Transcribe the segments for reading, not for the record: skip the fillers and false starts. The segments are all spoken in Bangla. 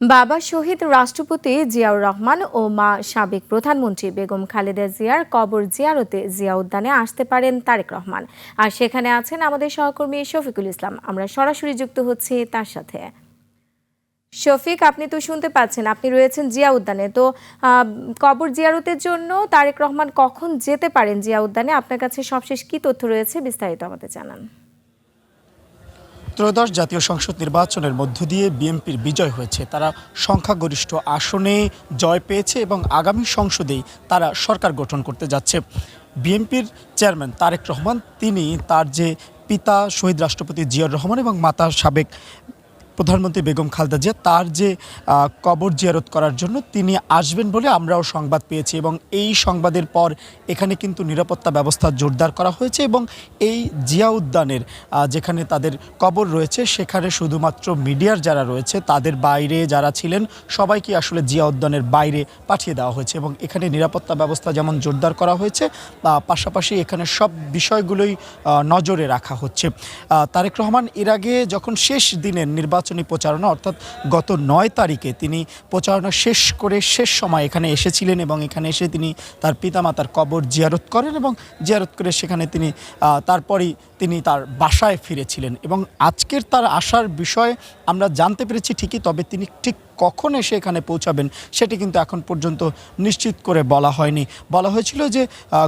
বাবা শহীদ রাষ্ট্রপতি জিয়াউর রহমান ও মা সাবেক প্রধানমন্ত্রী বেগম খালেদা জিয়ার কবর জিয়ারতে জিয়া উদ্যানে আসতে পারেন তারেক রহমান। আর সেখানে আছেন আমাদের সহকর্মী শফিকুল ইসলাম। আমরা সরাসরি যুক্ত হচ্ছি তার সাথে। শফিক, আপনি তো শুনতে পাচ্ছেন, আপনি রয়েছেন জিয়া উদ্যানে। তো কবর জিয়ারতের জন্য তারেক রহমান কখন যেতে পারেন জিয়া উদ্যানে? আপনার কাছে সবশেষ কি তথ্য রয়েছে, বিস্তারিত আমাদের জানান। ত্রয়োদশ জাতীয় সংসদ নির্বাচনের মধ্য দিয়ে বিএনপির বিজয় হয়েছে। তারা সংখ্যাগরিষ্ঠ আসনে জয় পেয়েছে এবং আগামী সংসদেই তারা সরকার গঠন করতে যাচ্ছে। বিএনপির চেয়ারম্যান তারেক রহমান তিনি তার যে পিতা শহীদ রাষ্ট্রপতি জিয়াউর রহমান এবং মাতা সাবেক প্রধানমন্ত্রী বেগম খালেদা জিয়া তার যে কবর জিয়ারত করার জন্য তিনি আসবেন বলে আমরাও সংবাদ পেয়েছি এবং এই সংবাদের পর এখানে কিন্তু নিরাপত্তা ব্যবস্থা জোরদার করা হয়েছে এবং এই জিয়া উদ্যানের যেখানে তাদের কবর রয়েছে সেখানে শুধুমাত্র মিডিয়ার যারা রয়েছে তাদের বাইরে যারা ছিলেন সবাইকে আসলে জিয়া উদ্যানের বাইরে পাঠিয়ে দেওয়া হয়েছে এবং এখানে নিরাপত্তা ব্যবস্থা যেমন জোরদার করা হয়েছে পাশাপাশি এখানে সব বিষয়গুলোই নজরে রাখা হচ্ছে। তারেক রহমান এর আগে যখন শেষ দিনের নির্বাচনী প্রচারণা অর্থাৎ গত ৯ তারিখে তিনি প্রচারণা শেষ করে শেষ সময় এখানে এসেছিলেন এবং এখানে এসে তিনি তার পিতামাতার কবর জিয়ারত করেন এবং জিয়ারত করে সেখানে তিনি তারপরেই তিনি তার বাসায় ফিরেছিলেন এবং আজকের তার আসার বিষয়ে আমরা জানতে পেরেছি ঠিকই, তবে তিনি ঠিক কখন এসে এখানে পৌঁছাবেন সেটি কিন্তু এখন পর্যন্ত নিশ্চিত করে বলা হয়নি। বলা হয়েছিল যে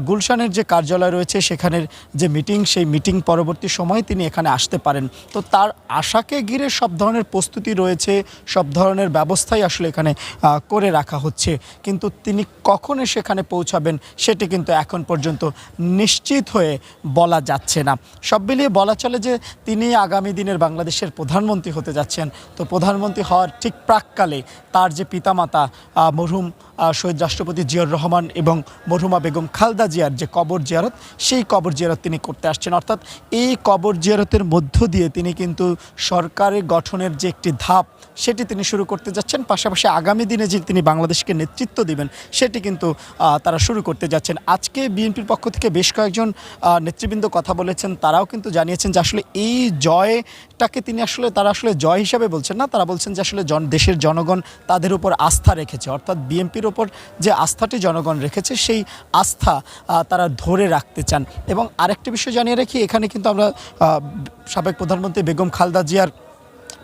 গুলশানের যে কার্যালয় রয়েছে সেখানের যে মিটিং, সেই মিটিং পরবর্তী সময়ে তিনি এখানে আসতে পারেন। তো তার আশাকে ঘিরে সব ধরনের প্রস্তুতি রয়েছে, সব ধরনের ব্যবস্থাই আসলে এখানে করে রাখা হচ্ছে, কিন্তু তিনি কখন এসে এখানে পৌঁছাবেন সেটি কিন্তু এখন পর্যন্ত নিশ্চিত হয়ে বলা যাচ্ছে না। সব মিলিয়ে বলা চলে যে তিনি আগামী দিনের বাংলাদেশের প্রধানমন্ত্রী হতে যাচ্ছেন। তো প্রধানমন্ত্রী হওয়ার ঠিক প্রাককালে তার যে পিতামাতা মরহুম শহীদ রাষ্ট্রপতি জিয়াউর রহমান এবং মরহুমা বেগম খালেদা জিয়ার যে কবর জিয়ারত, সেই কবর জিয়ারত তিনি করতে আসছেন। অর্থাৎ এই কবর জিয়ারতের মধ্য দিয়ে তিনি কিন্তু সরকারের গঠনের যে একটি ধাপ সেটি তিনি শুরু করতে যাচ্ছেন। পাশাপাশি আগামী দিনে যে তিনি বাংলাদেশকে নেতৃত্ব দিবেন সেটি কিন্তু তারা শুরু করতে যাচ্ছেন। আজকে বিএনপির পক্ষ থেকে বেশ কয়েকজন নেতৃবৃন্দ কথা বলেছেন, তারাও কিন্তু জানিয়েছেন যে আসলে এই জয়টাকে তারা আসলে জয় হিসাবে বলছেন না, তারা বলছেন যে আসলে দেশের জনগণ তাদের উপর আস্থা রেখেছে, অর্থাৎ বিএনপির ওপর যে আস্থাটি জনগণ রেখেছে সেই আস্থা তারা ধরে রাখতে চান। এবং আরেকটি বিষয় জানিয়ে রাখি, এখানে কিন্তু আমরা সাবেক প্রধানমন্ত্রী বেগম খালেদা জিয়ার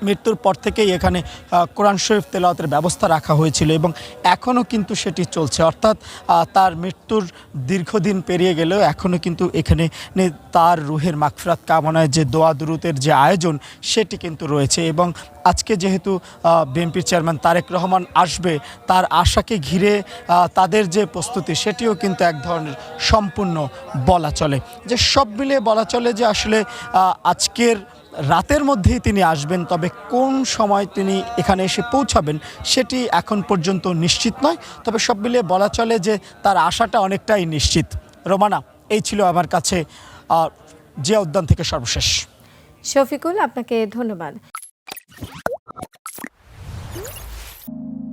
মৃত্যুর পর থেকেই এখানে কোরআন শরীফ তেলাওয়াতের ব্যবস্থা রাখা হয়েছিল এবং এখনও কিন্তু সেটি চলছে। অর্থাৎ তার মৃত্যুর দীর্ঘদিন পেরিয়ে গেলেও এখনও কিন্তু এখানে তার রুহের মাগফিরাত কামনায় যে দোয়া দুরুদের যে আয়োজন সেটি কিন্তু রয়েছে। এবং আজকে যেহেতু বিএনপির চেয়ারম্যান তারেক রহমান আসবে, তার আশাকে ঘিরে তাদের যে প্রস্তুতি সেটিও কিন্তু এক ধরনের সম্পূর্ণ বলা চলে। যে সব মিলিয়ে বলা চলে যে আসলে আজকের রাতের মধ্যেই তিনি আসবেন, তবে কোন সময় তিনি এখানে এসে পৌঁছাবেন সেটি এখন পর্যন্ত নিশ্চিত নয়। তবে সব মিলিয়ে বলা চলে যে তার আশাটা অনেকটাই নিশ্চিত। রোমানা, এই ছিল আমার কাছে জিয়া উদ্যান থেকে সর্বশেষ। শফিকুল, আপনাকে ধন্যবাদ।